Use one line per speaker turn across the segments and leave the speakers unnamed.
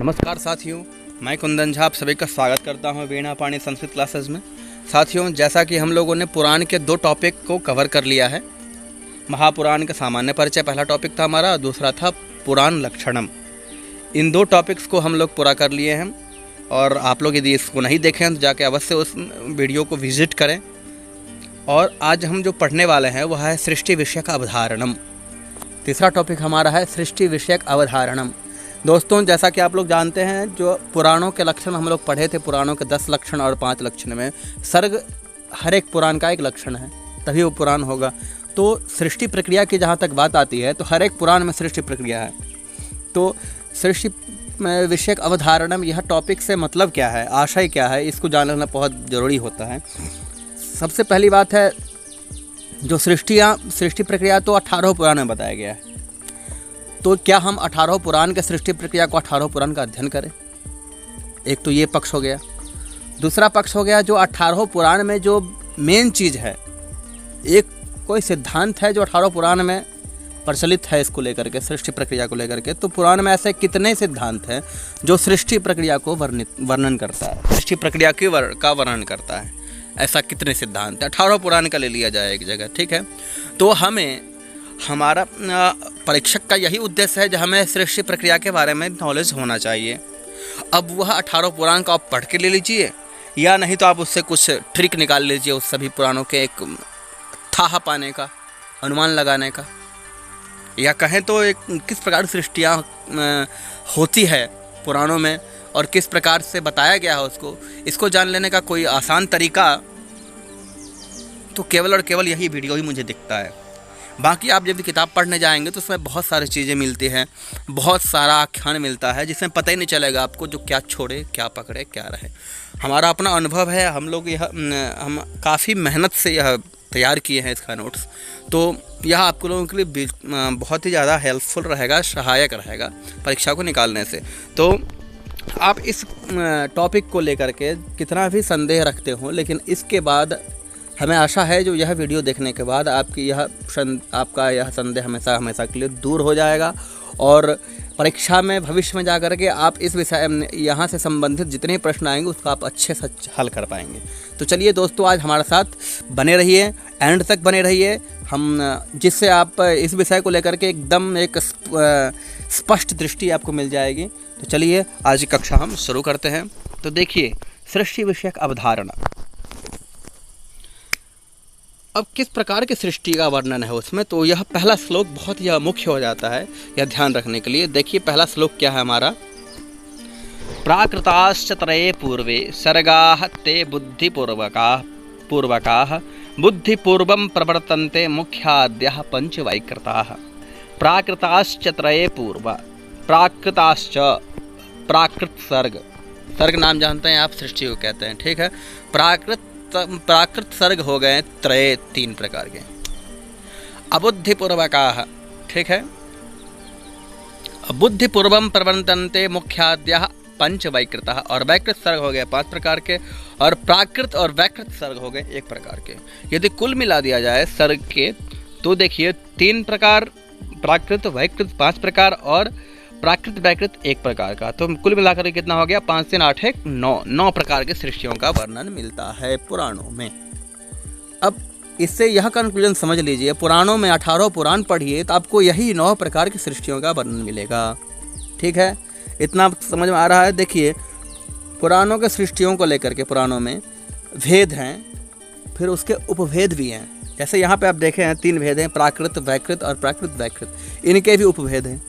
नमस्कार साथियों, मैं कुंदन झा आप सभी का स्वागत करता हूं वीणा पाणी संस्कृत क्लासेस में। साथियों, जैसा कि हम लोगों ने पुराण के 2 टॉपिक को कवर कर लिया है। महापुराण का सामान्य परिचय पहला टॉपिक था हमारा, दूसरा था पुराण लक्षणम। इन 2 टॉपिक्स को हम लोग पूरा कर लिए हैं और आप लोग यदि इसको नहीं देखें तो जाके अवश्य उस वीडियो को विजिट करें। और आज हम जो पढ़ने वाले हैं वह है सृष्टि विषयक अवधारणम। तीसरा टॉपिक हमारा है सृष्टि विषयक अवधारणम। दोस्तों, जैसा कि आप लोग जानते हैं, जो पुराणों के लक्षण हम लोग पढ़े थे, पुराणों के 10 लक्षण और 5 लक्षण में सर्ग हर एक पुराण का एक लक्षण है, तभी वो पुराण होगा। तो सृष्टि प्रक्रिया की जहाँ तक बात आती है तो हर एक पुराण में सृष्टि प्रक्रिया है। तो सृष्टि विषयक अवधारणम, यह टॉपिक से मतलब क्या है, आशय क्या है, इसको जान लेना बहुत ज़रूरी होता है। सबसे पहली बात है, जो सृष्टि प्रक्रिया तो 18 पुराण में बताया गया है। तो क्या हम 18 पुराण के सृष्टि प्रक्रिया को 18 पुराण का अध्ययन करें? एक तो ये पक्ष हो गया। दूसरा पक्ष हो गया, जो 18 पुराण में जो मेन चीज़ है, एक कोई सिद्धांत है जो 18 पुराण में प्रचलित है इसको लेकर के, सृष्टि प्रक्रिया को लेकर के। तो पुराण में ऐसे कितने सिद्धांत हैं जो सृष्टि प्रक्रिया को वर्णन करता है, सृष्टि प्रक्रिया का वर्णन करता है? ऐसा कितने सिद्धांत है? 18 पुराण का ले लिया जाए एक जगह, ठीक है। तो हमारा परीक्षक का यही उद्देश्य है, जो हमें सृष्टि प्रक्रिया के बारे में नॉलेज होना चाहिए। अब वह 18 पुराण का आप पढ़ के ले लीजिए, या नहीं तो आप उससे कुछ ट्रिक निकाल लीजिए, उस सभी पुराणों के एक थाह पाने का, अनुमान लगाने का, या कहें तो एक किस प्रकार सृष्टियाँ होती है पुराणों में और किस प्रकार से बताया गया है इसको जान लेने का कोई आसान तरीका तो केवल और केवल यही वीडियो ही मुझे दिखता है। बाकी आप जब किताब पढ़ने जाएंगे तो उसमें बहुत सारी चीज़ें मिलती हैं, बहुत सारा आख्यान मिलता है, जिसमें पता ही नहीं चलेगा आपको जो क्या छोड़े, क्या पकड़े, क्या रहे। हमारा अपना अनुभव है, हम काफ़ी मेहनत से यह तैयार किए हैं इसका नोट्स। तो यह आपको लोगों के लिए बहुत ही ज़्यादा हेल्पफुल रहेगा, सहायक रहेगा परीक्षा को निकालने से। तो आप इस टॉपिक को लेकर के कितना भी संदेह रखते हो, लेकिन इसके बाद हमें आशा है जो यह वीडियो देखने के बाद आपका यह संदेह हमेशा के लिए दूर हो जाएगा और परीक्षा में भविष्य में जाकर के आप इस विषय यहाँ से संबंधित जितने प्रश्न आएंगे उसका आप अच्छे से हल कर पाएंगे। तो चलिए दोस्तों, आज हमारे साथ बने रहिए, एंड तक बने रहिए, जिससे आप इस विषय को लेकर के एकदम एक स्पष्ट दृष्टि आपको मिल जाएगी। तो चलिए आज की कक्षा हम शुरू करते हैं। तो देखिए, सृष्टि विषयक अवधारणा। अब किस प्रकार की सृष्टि का वर्णन है उसमें, तो यह पहला श्लोक बहुत ही मुख्य हो जाता है, यह ध्यान रखने के लिए। देखिए पहला श्लोक क्या है हमारा, प्राकृताश्च त्रये पूर्वे सर्गाः ते बुद्धिपूर्वकाः बुद्धिपूर्वं प्रवर्तन्ते मुख्याद्यः पंचवैकृताः। प्राकृताश्च त्रये पूर्व, प्राकृताश्च, प्राकृत सर्ग नाम जानते हैं आप, सृष्टि को कहते हैं, ठीक है। प्राकृत सर्ग हो गए त्रय, 3 प्रकार के। अबुद्धिपूर्वकाः, ठीक है। बुद्धिपूर्वम प्रवर्तन्ते मुख्याद्यः पंचवैकृताः, और वैकृत सर्ग हो गए 5 प्रकार के, और प्राकृत और वैकृत सर्ग हो गए 1 प्रकार के। यदि कुल मिला दिया जाए सर्ग के तो देखिए 3 प्रकार, प्राकृत वैकृत 5 प्रकार और प्राकृत वैकृत 1 प्रकार का। तो कुल मिलाकर कितना हो गया, 5 3 8 1 9 प्रकार के सृष्टियों का वर्णन मिलता है पुराणों में। अब इससे यह कंक्लूजन समझ लीजिए, पुराणों में 18 पुराण पढ़िए तो आपको यही 9 प्रकार की सृष्टियों का वर्णन मिलेगा, ठीक है। इतना समझ में आ रहा है? देखिए, पुराणों के सृष्टियों को लेकर के पुराणों में भेद हैं, फिर उसके उपभेद भी हैं। जैसे यहाँ पे आप देखे हैं 3 भेद हैं, प्राकृत वैकृत और प्राकृत वैकृत, इनके भी उपभेद हैं।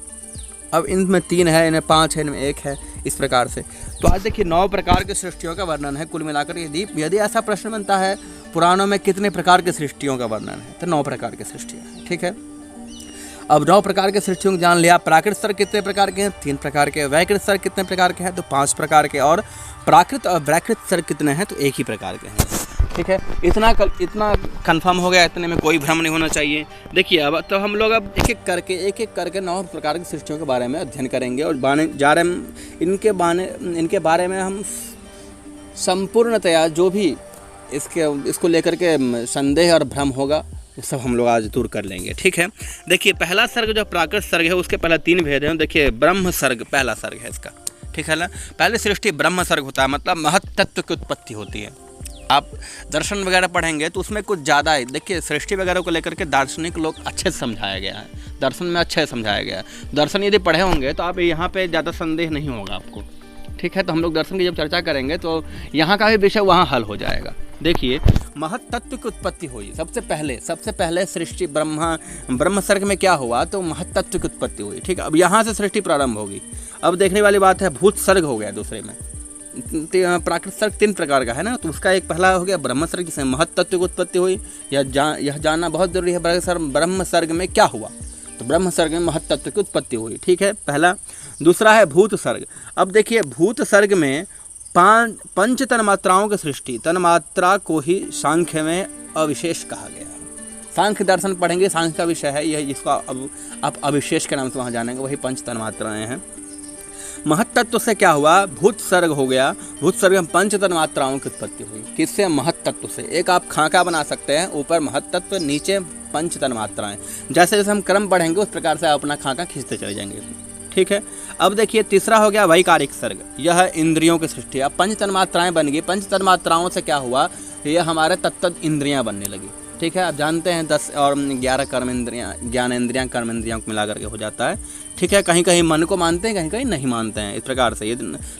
अब इनमें 3 है, इनमें 5 है, इनमें 1 है, इस प्रकार से। तो आज देखिए 9 प्रकार के सृष्टियों का वर्णन है कुल मिलाकर। यदि ऐसा प्रश्न बनता है पुराणों में कितने प्रकार के सृष्टियों का वर्णन है, तो 9 प्रकार की सृष्टियाँ हैं, ठीक है। अब 9 प्रकार के सृष्टियों को जान लिया। प्राकृत सर्ग कितने प्रकार के हैं? 3 प्रकार के। वैकृत सर्ग कितने प्रकार के हैं? तो 5 प्रकार के। और प्राकृत और वैकृत सर्ग कितने हैं? तो 1 ही प्रकार के हैं, ठीक है। इतना कंफर्म हो गया, इतने में कोई भ्रम नहीं होना चाहिए। देखिए, अब तो हम लोग अब एक एक करके 9 प्रकार की सृष्टियों के बारे में अध्ययन करेंगे और इनके बारे में हम संपूर्णतया जो भी इसको लेकर के संदेह और भ्रम होगा सब हम लोग आज दूर कर लेंगे, ठीक है। देखिए, पहला सर्ग जो प्राकृत सर्ग है उसके पहले 3 भेद हैं। देखिए, ब्रह्म सर्ग पहला सर्ग है इसका, ठीक है ना। पहले सृष्टि ब्रह्म सर्ग होता है, मतलब महत तत्व की उत्पत्ति होती है। आप दर्शन वगैरह पढ़ेंगे तो उसमें कुछ ज़्यादा है, देखिए सृष्टि वगैरह को लेकर के दार्शनिक लोग अच्छे से समझाया गया है, दर्शन में अच्छे से समझाया गया है। दर्शन यदि पढ़े होंगे तो आप यहाँ पे ज़्यादा संदेह नहीं होगा आपको, ठीक है। तो हम लोग दर्शन की जब चर्चा करेंगे तो यहाँ का भी विषय वहाँ हल हो जाएगा। देखिए महत तत्व की उत्पत्ति हुई सबसे पहले सृष्टि ब्रह्म सर्ग में क्या हुआ, तो महत तत्व की उत्पत्ति हुई, ठीक है। अब यहाँ से सृष्टि प्रारंभ होगी। अब देखने वाली बात है, भूत सर्ग हो गया दूसरे में, प्राकृत सर्ग 3 प्रकार का है ना, तो उसका एक पहला हो गया ब्रह्म सर्ग जिसमें महत तत्व की उत्पत्ति हुई। यह जानना बहुत जरूरी है ब्रह्म सर्ग में क्या हुआ, तो ब्रह्म सर्ग में महत तत्व की उत्पत्ति हुई, ठीक है, पहला। दूसरा है भूत सर्ग। अब देखिए भूत सर्ग में 5 तन्मात्राओं की सृष्टि, तन्मात्रा को ही सांख्य में अविशेष कहा गया है। सांख्य दर्शन पढ़ेंगे, सांख्य का विषय है यह, जिसको अब आप अविशेष के नाम से वहाँ जानेंगे, वही 5 तन्मात्राएँ हैं। महत तत्व से क्या हुआ, भूत सर्ग हो गया। भूत सर्ग में 5 तन्मात्राओं की उत्पत्ति हुई, किससे, महत तत्व से। एक आप खाका बना सकते हैं, ऊपर महत तत्व, नीचे 5 तन्मात्राएं। जैसे जैसे हम क्रम बढ़ेंगे उस प्रकार से आप अपना खाका खींचते चले जाएंगे, ठीक है। अब देखिए तीसरा हो गया वैकारिक सर्ग, यह है इंद्रियों की सृष्टि। अब 5 तन्मात्राएं बन गई, 5 तन्मात्राओं से क्या हुआ, यह हमारे तत्त इंद्रियां बनने लगी, ठीक है। आप जानते हैं 10 और 11 कर्म इंद्रियां, ज्ञान इंद्रियां कर्म इंद्रियों को मिला करके हो जाता है, ठीक है। कहीं कहीं मन को मानते हैं, कहीं कहीं नहीं मानते हैं, इस प्रकार से ये,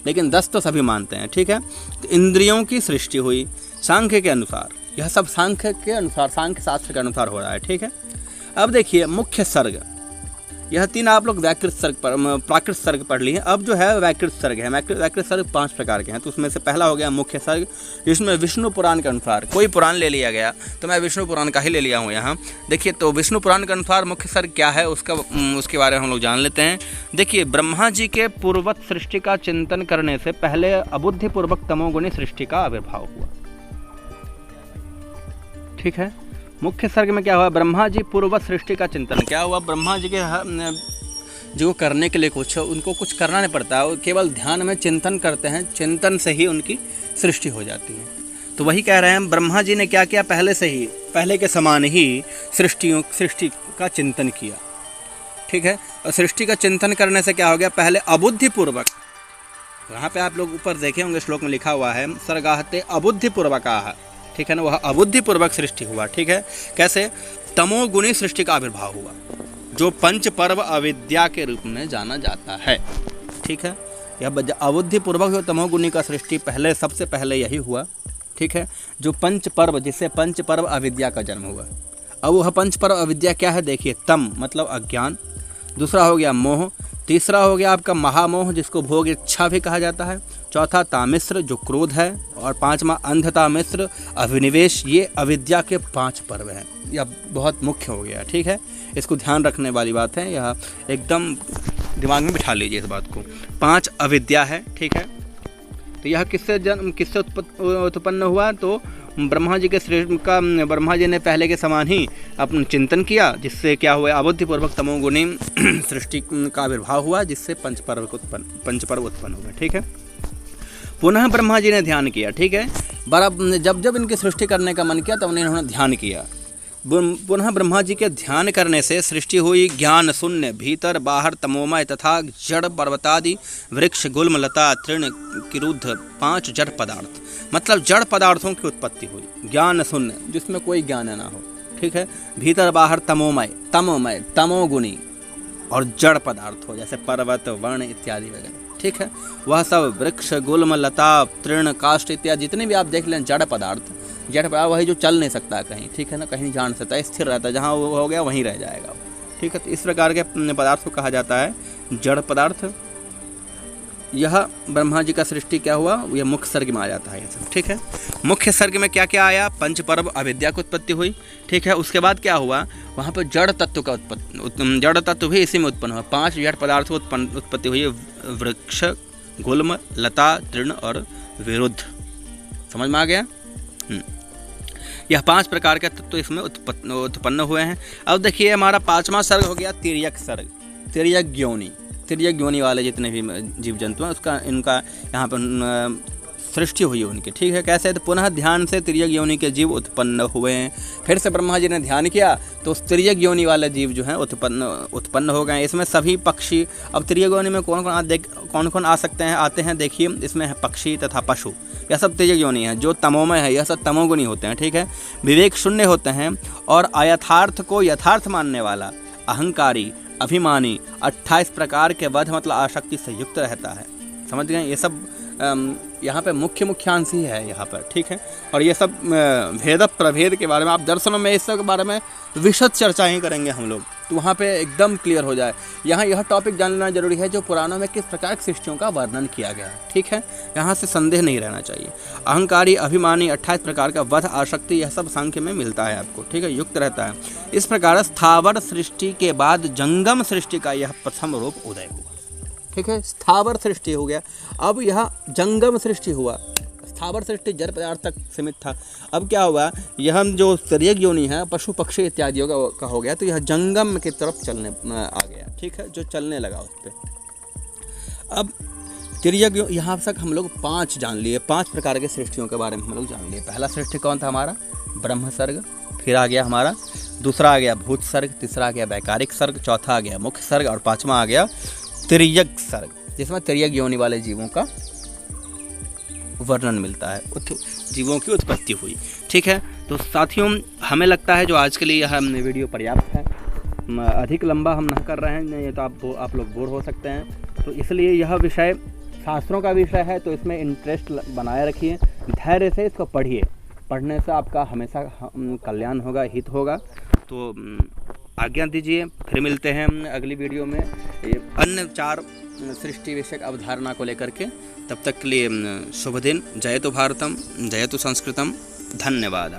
लेकिन 10 तो सभी मानते हैं, ठीक है। तो इंद्रियों की सृष्टि हुई सांख्य के अनुसार, यह सब सांख्य के अनुसार, सांख्य शास्त्र के अनुसार हो रहा है, ठीक है। अब देखिए मुख्य सर्ग, यह 3 आप लोग व्याकृत सर्ग पर, प्राकृत सर्ग पढ़ लिए। अब जो है वैकृत सर्ग है। वैकृत सर्ग 5 प्रकार के हैं, तो उसमें से पहला हो गया मुख्य सर्ग, जिसमें विष्णु पुराण के अनुसार, कोई पुराण ले लिया गया तो मैं विष्णु पुराण का ही ले लिया हूँ यहाँ। देखिए तो विष्णु पुराण के अनुसार मुख्य सर्ग क्या है, उसके बारे में हम लोग जान लेते हैं। देखिए ब्रह्मा जी के पूर्वत सृष्टि का चिंतन करने से पहले अबुद्धिपूर्वक तमोगुणी सृष्टि का आविर्भाव हुआ, ठीक है। मुख्य सर्ग में क्या हुआ, ब्रह्मा जी पूर्ववत सृष्टि का चिंतन, क्या हुआ, ब्रह्मा जी के जो करने के लिए उनको कुछ करना नहीं पड़ता, वो केवल ध्यान में चिंतन करते हैं, चिंतन से ही उनकी सृष्टि हो जाती है। तो वही कह रहे हैं, ब्रह्मा जी ने क्या किया, पहले के समान ही सृष्टि का चिंतन किया, ठीक है। और सृष्टि का चिंतन करने से क्या हो गया, पहले अबुद्धिपूर्वक, वहाँ पे आप लोग ऊपर देखे होंगे श्लोक में लिखा हुआ है, सर्गाहते अबुद्धिपूर्वकाः, ठीक है ना, वह अबुद्धिपूर्वक सृष्टि हुआ, ठीक है। कैसे, तमोगुणी सृष्टि का आविर्भाव हुआ, जो 5 पर्व अविद्या के रूप में जाना जाता है, ठीक है। यह अबुद्धिपूर्वक जो तमोगुणी का सृष्टि सबसे पहले यही हुआ, ठीक है। जो 5 पर्व, जिससे 5 पर्व अविद्या का जन्म हुआ। अब वह 5 पर्व अविद्या क्या है, देखिए तम मतलब अज्ञान, दूसरा हो गया मोह, तीसरा हो गया आपका महामोह जिसको भोग इच्छा भी कहा जाता है, चौथा तामिश्र जो क्रोध है, और 5वां अंधतामिश्र अभिनिवेश। ये अविद्या के 5 पर्व हैं, यह बहुत मुख्य हो गया, ठीक है। इसको ध्यान रखने वाली बात है, यह एकदम दिमाग में बिठा लीजिए इस बात को। 5 अविद्या है, ठीक है। तो यह किससे उत्पन्न हुआ, तो ब्रह्मा जी ने पहले के समान ही अपना चिंतन किया, जिससे क्या हुआ, अबुद्धिपूर्वक तमोगुणी सृष्टि का आविर्भाव हुआ, जिससे 5 पर्व उत्पन्न हुए, ठीक है। पुनः ब्रह्मा जी ने ध्यान किया, ठीक है। जब इनकी सृष्टि करने का मन किया तब इन्होंने ध्यान किया। पुनः ब्रह्मा जी के ध्यान करने से सृष्टि हुई ज्ञान शून्य, भीतर बाहर तमोमय तथा जड़ पर्वतादि वृक्ष गुल्म लता तृण किरुद्ध 5 जड़ पदार्थ, मतलब जड़ पदार्थों की उत्पत्ति हुई। ज्ञान शून्य जिसमें कोई ज्ञान ना हो, ठीक है। भीतर बाहर तमोमय तमोगुणी, और जड़ पदार्थ हो जैसे पर्वत वर्ण इत्यादि वगैरह, ठीक है। वह सब वृक्ष गुल्म लता तृण काष्ठ इत्यादि जितने भी आप देख लें जड़ पदार्थ वही जो चल नहीं सकता कहीं, ठीक है ना, कहीं जा नहीं सकता, स्थिर रहता है, जहाँ वो हो गया वहीं रह जाएगा, ठीक है। तो इस प्रकार के पदार्थ को कहा जाता है जड़ पदार्थ। यह ब्रह्मा जी का सृष्टि क्या हुआ, यह मुख्य सर्ग में आ जाता है ये सब, ठीक है। मुख्य सर्ग में क्या क्या आया, 5 पर्व अविद्या की उत्पत्ति हुई, ठीक है। उसके बाद क्या हुआ, वहाँ पर जड़ तत्व का जड़ तत्व भी इसी में उत्पन्न हुआ। 5 जड़ पदार्थ की उत्पत्ति हुई, वृक्ष गुल्म लता तृण और विरुद्ध, समझ में आ गया। यह 5 प्रकार के तत्व इसमें उत्पन्न हुए हैं। अब देखिए हमारा 5वां सर्ग हो गया तिर्यक सर्ग, तिर्यक ज्ञोनि वाले जितने भी जीव जंतु हैं इनका यहाँ पर सृष्टि हुई उनकी, ठीक है। कैसे? तो पुनः ध्यान से तिर्यक योनि के जीव उत्पन्न हुए हैं। फिर से ब्रह्मा जी ने ध्यान किया तो उस तिर्यक योनि वाले जीव जो हैं उत्पन्न हो गए। इसमें सभी पक्षी, अब तिर्यक योनि में कौन कौन आ सकते हैं, आते हैं, देखिए इसमें है पक्षी तथा पशु, यह सब तिर्यक योनि है। जो तमोमय है यह सब तमोगुणी होते हैं, ठीक है। विवेक शून्य होते हैं और अयथार्थ को यथार्थ मानने वाला, अहंकारी, अभिमानी, 28 प्रकार के वध मतलब आसक्ति से युक्त रहता है। समझ गए? ये सब यहाँ पे मुख्य मुख्यांश ही है यहाँ पर, ठीक है। और ये सब भेद प्रभेद के बारे में, आप दर्शनों में इस सब के बारे में विशद चर्चा ही करेंगे हम लोग, तो वहाँ पे एकदम क्लियर हो जाए। यहाँ यह टॉपिक जान लेना जरूरी है जो पुराणों में किस प्रकार की सृष्टियों का वर्णन किया गया है, ठीक है। यहाँ से संदेह नहीं रहना चाहिए। अहंकारी, अभिमानी, 28 प्रकार का वध, आसक्ति, यह सब सांख्य में मिलता है आपको, ठीक है, युक्त रहता है। इस प्रकार स्थावर सृष्टि के बाद जंगम सृष्टि का यह प्रथम रूप उदय हुआ, ठीक है। स्थावर सृष्टि हो गया, अब यह जंगम सृष्टि हुआ। स्थावर सृष्टि जड़ पदार्थ तक सीमित था, अब क्या हुआ, यह जो तिर्यक योनि है पशु पक्षी इत्यादियों का हो गया, तो यह जंगम की तरफ चलने आ गया, ठीक है, जो चलने लगा उस पर। अब तिर्यक यहाँ तक हम लोग 5 जान लिए, 5 प्रकार के सृष्टियों के बारे में हम लोग जान लिए। पहला सृष्टि कौन था हमारा? ब्रह्म सर्ग। फिर आ गया हमारा दूसरा आ गया भूत सर्ग, तीसरा आ गया वैकारिक सर्ग, चौथा आ गया मुख्य सर्ग और पाँचवा आ गया तिर्यक सर्ग, जिसमें तिर्यक योनि वाले जीवों का वर्णन मिलता है, जीवों की उत्पत्ति हुई, ठीक है। तो साथियों, हमें लगता है जो आज के लिए यह वीडियो पर्याप्त है, अधिक लंबा हम ना कर रहे हैं, नहीं तो आप लोग बोर हो सकते हैं। तो इसलिए यह विषय शास्त्रों का विषय है, तो इसमें इंटरेस्ट बनाए रखिए, धैर्य से इसको पढ़िए। पढ़ने से आपका हमेशा कल्याण होगा, हित होगा। तो आज्ञा दीजिए, फिर मिलते हैं अगली वीडियो में अन्य 4 सृष्टि विषयक अवधारणा को लेकर के। तब तक के लिए शुभ दिन। जयतु भारतम, जयतु संस्कृतम। धन्यवाद।